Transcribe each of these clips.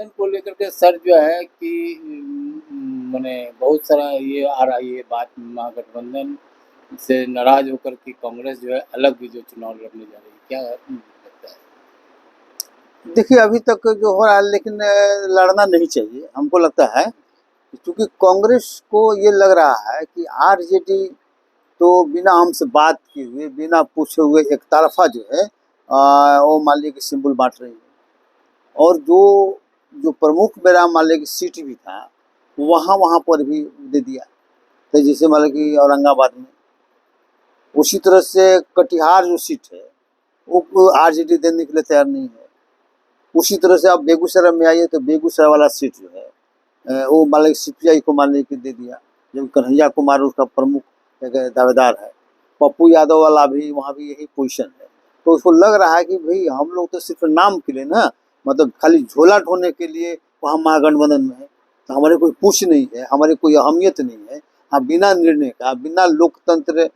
गठबंधन को लेकर के सर जो है कि माने बहुत सारा ये आ रहा है ये बात महागठबंधन से नाराज होकर के कांग्रेस जो है अलग भी जो चुनाव लड़ने जा रही है, क्या लगता है? देखिए अभी तक जो हो रहा है, लेकिन लड़ना नहीं चाहिए हमको लगता है, क्योंकि कांग्रेस को ये लग रहा है कि आरजेडी तो बिना हमसे बात किए हुए, बिना पूछे हुए एक तरफा जो है वो मान लीजिए कि सिंबल बांट रही है। और जो जो प्रमुख मेरा मान लीजिए कि सीट भी था वहाँ वहाँ पर भी दे दिया। तो जैसे मान लीजिए कि औरंगाबाद में, उसी तरह से कटिहार जो सीट है वो आरजेडी देने के लिए तैयार नहीं है। उसी तरह से आप बेगूसराय में आइए तो बेगूसराय वाला सीट जो है वो मान लीजिए सीपीआई को मान लीजिए कि दे दिया, जब कन्हैया कुमार उसका प्रमुख एक दावेदार है। पप्पू यादव वाला भी वहाँ भी यही पोजीशन है। तो उसको लग रहा है कि भाई हम लोग तो सिर्फ नाम के लिए ना, मतलब खाली झोला ढोने के लिए वहाँ महागठबंधन में है, तो हमारे कोई पूछ नहीं है, हमारी कोई अहमियत नहीं है। हाँ, बिना निर्णय का, बिना लोकतंत्र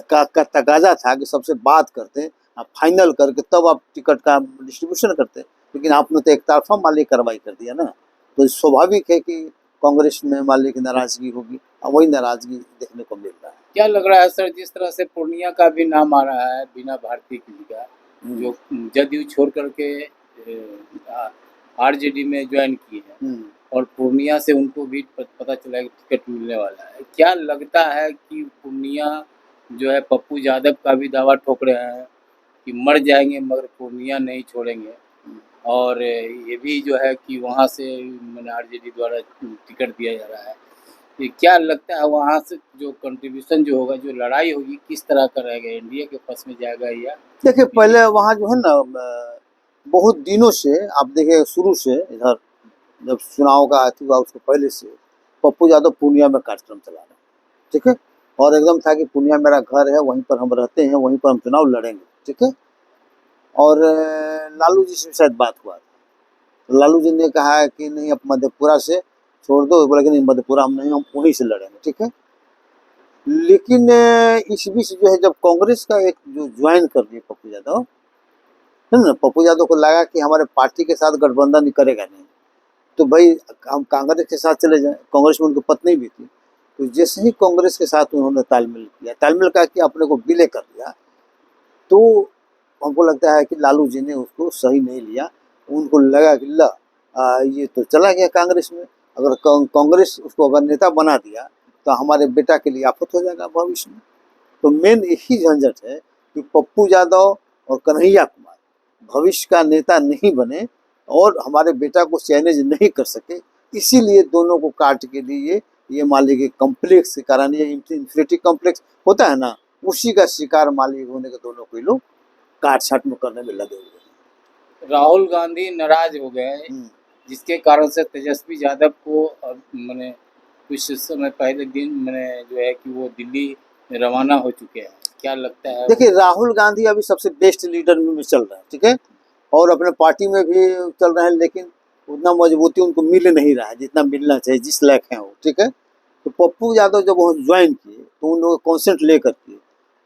का तगाजा था कि सबसे बात करते, आप फाइनल करके तब आप टिकट का डिस्ट्रीब्यूशन करते, लेकिन आपने तो एक तरफा मान लीजिए कार्रवाई कर दिया ना। तो स्वाभाविक है कि कांग्रेस में मान लीजिए कि नाराजगी होगी, और वही नाराजगी देखने को मिल रहा है। क्या लग रहा है सर, जिस तरह से पूर्णिया का भी नाम आ रहा है बिना भारती की का, जो जदयू छोड़ करके आरजेडी में ज्वाइन की है और पूर्णिया से उनको भी पता चला कि टिकट मिलने वाला है, क्या लगता है कि पूर्णिया जो है पप्पू यादव का भी दावा ठोक रहे हैं कि मर जाएंगे मगर पूर्णिया नहीं छोड़ेंगे, और ये भी जो है कि वहाँ से मैंने आरजेडी द्वारा टिकट दिया जा रहा है। ये क्या लगता है वहाँ से जो कंट्रीब्यूशन जो होगा, जो लड़ाई होगी, किस तरह का रहेगा? एनडीए के पक्ष में जाएगा या देखिए पहले वहाँ जो है ना बहुत दिनों से आप देखिए, शुरू से इधर जब चुनाव का हुआ उसके पहले से पप्पू यादव पूर्णिया में कार्यक्रम चला रहे हैं, ठीक है। और एकदम था कि पूर्णिया मेरा घर है, वहीं पर हम रहते हैं, वहीं पर हम चुनाव लड़ेंगे, ठीक है। और लालू जी से शायद बात हुआ था, तो लालू जी ने कहा है कि नहीं, अब मधेपुरा से छोड़ दो, बोला कि नहीं मधेपुरा हम नहीं, हम वहीं से लड़ेंगे, ठीक है। लेकिन इस बीच जो है जब कांग्रेस का एक जो ज्वाइन कर दिए पप्पू यादव, है ना, पप्पू यादव को लगा कि हमारे पार्टी के साथ गठबंधन करेगा नहीं, तो भाई हम कांग्रेस के साथ चले जाएं। कांग्रेस में उनकी पत्नी भी थी, तो जैसे ही कांग्रेस के साथ उन्होंने तालमेल किया, तालमेल का कि अपने को विलय कर लिया, तो हमको लगता है कि लालू जी ने उसको सही नहीं लिया। उनको लगा कि ये तो चला गया कांग्रेस में, अगर कांग्रेस उसको अगर नेता बना दिया तो हमारे बेटा के लिए आफत हो जाएगा भविष्य में। तो मेन यही झंझट है कि पप्पू यादव और कन्हैया कुमार भविष्य का नेता नहीं बने और हमारे बेटा को चैलेंज नहीं कर सके, इसीलिए दोनों को काट के लिए ये मान लीजिए कॉम्प्लेक्स के कारण, ये इंफिनिटी कॉम्प्लेक्स होता है ना, उसी का शिकार मालिक होने के दोनों को लोग काट छाट में करने में लगे हुए हैं। राहुल गांधी नाराज हो गए, जिसके कारण से तेजस्वी यादव को मैंने कुछ समय पहले दिन मैंने जो है कि वो दिल्ली रवाना हो चुके हैं, क्या लगता है? देखिए राहुल गांधी अभी सबसे बेस्ट लीडर में चल रहे हैं, ठीक है, और अपने पार्टी में भी चल रहे हैं, लेकिन उतना मजबूती उनको मिल नहीं रहा है जितना मिलना चाहिए, जिस लायक है वो, ठीक है। तो पप्पू यादव जब वो ज्वाइन किए तो उन लोगों कॉन्सेंट लेकर किए,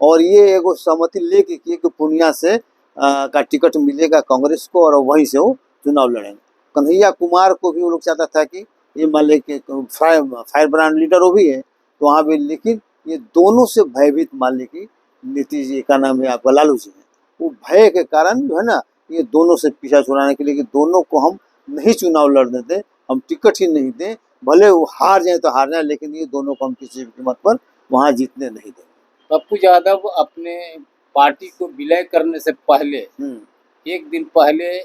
और ये एगो सहमति लेके किए कि पूर्णिया से का टिकट मिलेगा कांग्रेस को और वहीं से वो चुनाव लड़ेंगे। कन्हैया कुमार को भी वो लोग चाहता था कि ये मान लें कि फायर ब्रांड लीडर वो भी है तो वहाँ भी, लेकिन ये दोनों से भयभीत मान लें कि नीतीश जी का नाम है आपका लालू जी है, वो भय के कारण जो है ना, ये दोनों से पीछा छुड़ाने के लिए कि दोनों को हम नहीं चुनाव लड़ने दें, हम टिकट ही नहीं दें, भले वो हार जाए तो हार जाए, लेकिन ये दोनों को हम किसी भी कीमत पर वहाँ जीतने नहीं दें। पप्पू यादव अपने पार्टी को विलय करने से पहले एक दिन पहले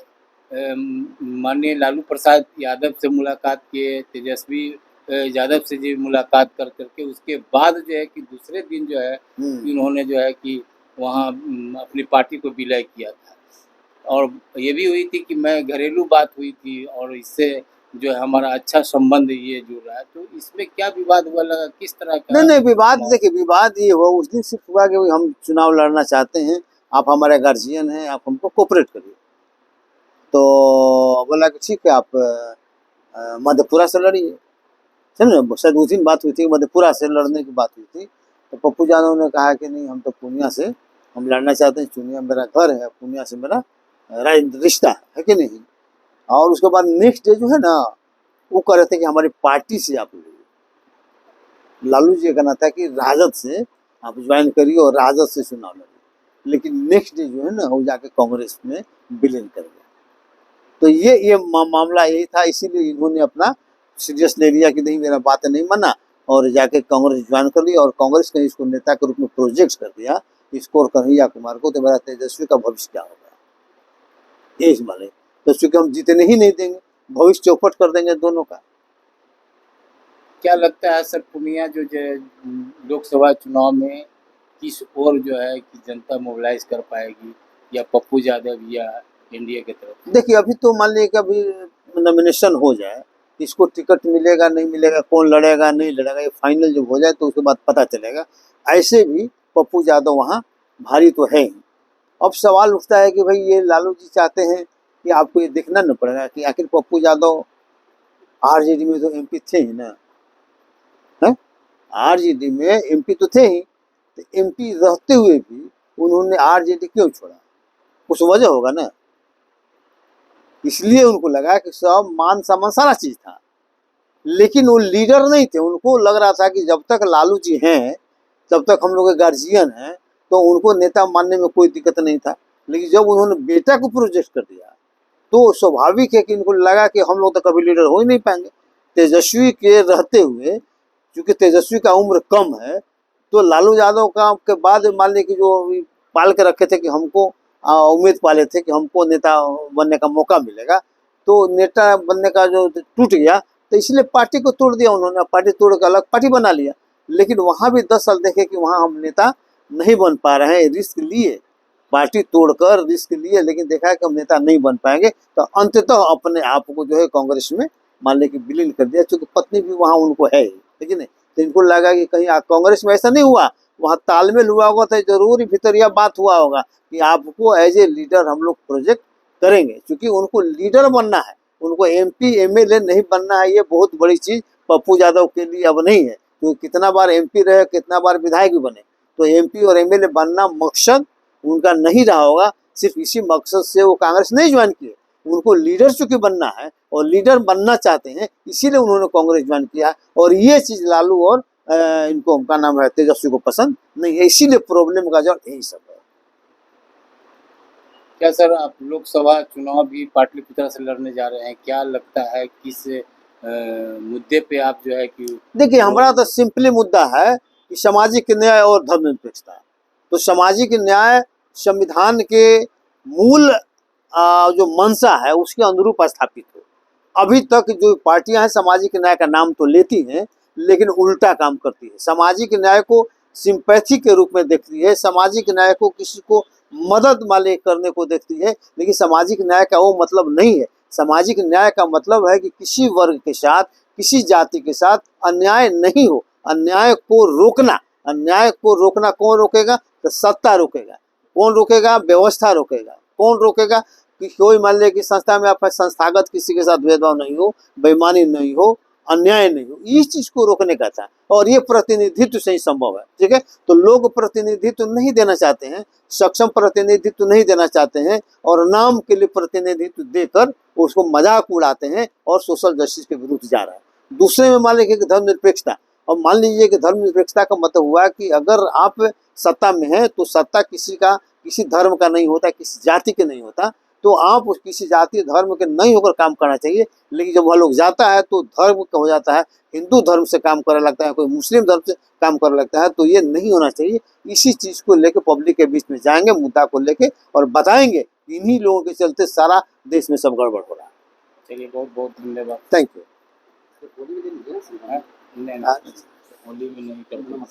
माननीय लालू प्रसाद यादव से मुलाकात किए, तेजस्वी यादव से जी मुलाकात कर करके उसके बाद जो है कि दूसरे दिन जो है इन्होंने जो है कि वहाँ अपनी पार्टी को विलय किया था, और ये भी हुई थी कि मैं घरेलू बात हुई थी और इससे जो है हमारा अच्छा संबंध ये जुड़ रहा है, तो इसमें क्या विवाद हुआ, लगा किस तरह का? नहीं विवाद, देखिए विवाद ये हुआ उस दिन सिर्फ हुआ कि हम चुनाव लड़ना चाहते हैं, आप हमारे गार्जियन हैं, आप हमको कोऑपरेट करिए। तो बोला कि ठीक है, आप मधेपुरा से लड़िए, समझे, शायद उस दिन बात हुई थी, मधेपुरा से लड़ने की बात हुई थी। तो पप्पू यादव ने कहा कि नहीं, हम तो पूर्णिया से हम लड़ना चाहते हैं, पूर्णिया मेरा घर है, पूर्णिया से मेरा रिश्ता है कि नहीं। और उसके बाद नेक्स्ट डे जो है ना वो कह रहे थे कि हमारी पार्टी से आप लड़िए। लालू जी का कहना था कि राजद से आप ज्वाइन करिए और राजद से चुनाव लड़िए, लेकिन नेक्स्ट डे जो है ना वो जाके कांग्रेस में विलीन कर गया। तो ये मामला यही था, इसीलिए इन्होंने अपना सीरियस ले लिया कि नहीं मेरा बात नहीं माना और जाके कांग्रेस ज्वाइन कर लिया और कांग्रेस ने इसको नेता के रूप में प्रोजेक्ट कर दिया इसको और कन्हैया कुमार को। तो मेरा तेजस्वी का भविष्य क्या होगा ये माने, तो चूंकि हम जीतने ही नहीं देंगे, भविष्य चौपट कर देंगे दोनों का। क्या लगता है सर पूर्णिया जो लोकसभा चुनाव में किस ओर जो है कि जनता मोबिलाइज कर पाएगी, या पप्पू यादव या एनडीए की तरफ? देखिए अभी तो मान लीजिए कि अभी नॉमिनेशन हो जाए, इसको टिकट मिलेगा नहीं मिलेगा, कौन लड़ेगा नहीं लड़ेगा, ये फाइनल जब हो जाए तो उसके बाद पता चलेगा। ऐसे भी पप्पू यादव वहाँ भारी तो है ही। अब सवाल उठता है कि भाई ये लालू जी चाहते हैं कि आपको ये देखना न पड़ेगा कि आखिर पप्पू यादव आरजेडी में तो एमपी थे ही ना, है आरजेडी में एमपी तो थे ही, तो एमपी रहते हुए भी उन्होंने आरजेडी क्यों छोड़ा? कुछ वजह होगा ना। इसलिए उनको लगा कि सब मान सम्मान सारा चीज था, लेकिन वो लीडर नहीं थे। उनको लग रहा था कि जब तक लालू जी हैं तब तक हम लोग के गार्जियन हैं, तो उनको नेता मानने में कोई दिक्कत नहीं था। लेकिन जब उन्होंने बेटा को प्रोजेक्ट कर दिया तो स्वाभाविक है कि इनको लगा कि हम लोग तो कभी लीडर हो ही नहीं पाएंगे। तेजस्वी के रहते हुए, क्योंकि तेजस्वी का उम्र कम है, तो लालू यादव का के बाद मान लीजिए कि जो पाल के रखे थे कि हमको उम्मीद पाले थे कि हमको नेता बनने का मौका मिलेगा, तो नेता बनने का जो टूट गया, तो इसलिए पार्टी को तोड़ दिया उन्होंने। पार्टी तोड़ कर अलग पार्टी बना लिया। लेकिन वहाँ भी 10 साल देखे कि वहाँ हम नेता नहीं बन पा रहे हैं, रिस्क लिए, पार्टी तोड़कर रिस्क लिए, लेकिन देखा कि हम नेता नहीं बन पाएंगे, तो अंततः अपने आप को जो है कांग्रेस में मान ली कि विलीन कर दिया। चूंकि पत्नी भी वहाँ उनको है ही नहीं, तो इनको लगा कि कहीं कांग्रेस में ऐसा नहीं हुआ, वहाँ तालमेल हुआ होगा, तो जरूर भीतर यह बात हुआ होगा कि आपको एज ए लीडर हम लोग प्रोजेक्ट करेंगे। क्योंकि उनको लीडर बनना है, उनको एमपी एमएलए नहीं बनना है। ये बहुत बड़ी चीज पप्पू यादव के लिए अब नहीं है, क्योंकि कितना बार एमपी रहे, कितना बार विधायक भी बने, तो एमपी और एमएलए बनना मकसद उनका नहीं रहा होगा। सिर्फ इसी मकसद से वो कांग्रेस नहीं ज्वाइन किए। उनको लीडर चूंकि बनना है और लीडर बनना चाहते हैं, इसीलिए उन्होंने कांग्रेस ज्वाइन किया। और ये चीज लालू और इनको उनका नाम है तेजस्वी को पसंद नहीं है, इसीलिए प्रॉब्लम का जड़ यही सब है। क्या सर आप लोकसभा चुनाव भी पाटलिपुत्र से लड़ने जा रहे हैं? क्या लगता है किस मुद्दे पे आप जो है कि? देखिए हमारा तो सिंपली मुद्दा है कि सामाजिक न्याय और धर्मनिरपेक्षता। तो सामाजिक न्याय संविधान के मूल जो मंशा है उसके अनुरूप स्थापित हो। अभी तक जो पार्टियां हैं सामाजिक न्याय का नाम तो लेती हैं, लेकिन उल्टा काम करती है। सामाजिक न्याय को सिंपैथी के रूप में देखती है, सामाजिक न्याय को किसी को मदद माले करने को देखती है, लेकिन सामाजिक न्याय का वो मतलब नहीं है। सामाजिक न्याय का मतलब है कि किसी वर्ग के साथ, किसी जाति के साथ अन्याय नहीं हो, अन्याय को रोकना। अन्याय को रोकना कौन रोकेगा? तो सत्ता रोकेगा। कौन रोकेगा? व्यवस्था रोकेगा। कौन रोकेगा? कि कोई मान ले कि संस्था में आपका संस्थागत किसी के साथ भेदभाव नहीं हो, बेईमानी नहीं हो, अन्याय नहीं हो, इस चीज को रोकने का था। और ये प्रतिनिधित्व से ही संभव है। ठीक है, तो लोग प्रतिनिधित्व नहीं देना चाहते हैं, सक्षम प्रतिनिधित्व नहीं देना चाहते हैं, और नाम के लिए प्रतिनिधित्व देकर उसको मजाक उड़ाते हैं और सोशल जस्टिस के विरुद्ध जा रहा है। दूसरे में मान लीजिए कि धर्मनिरपेक्षता। और मान लीजिए कि धर्मनिरपेक्षता का मतलब हुआ कि अगर आप सत्ता में हैं तो सत्ता किसी धर्म का नहीं होता, किसी जाति के नहीं होता, तो आप उस किसी जाति धर्म के नहीं होकर काम करना चाहिए। लेकिन जब वह लोग जाता है तो धर्म का हो जाता है, हिंदू धर्म से काम करने लगता है, कोई मुस्लिम धर्म से काम करने लगता है, तो ये नहीं होना चाहिए। इसी चीज को लेकर पब्लिक के बीच में जाएंगे, मुद्दा को लेके, और बताएंगे इन्हीं लोगों के चलते सारा देश में सब गड़बड़ हो रहा है। चलिए बहुत बहुत धन्यवाद। Thank you. होली में नहीं करना।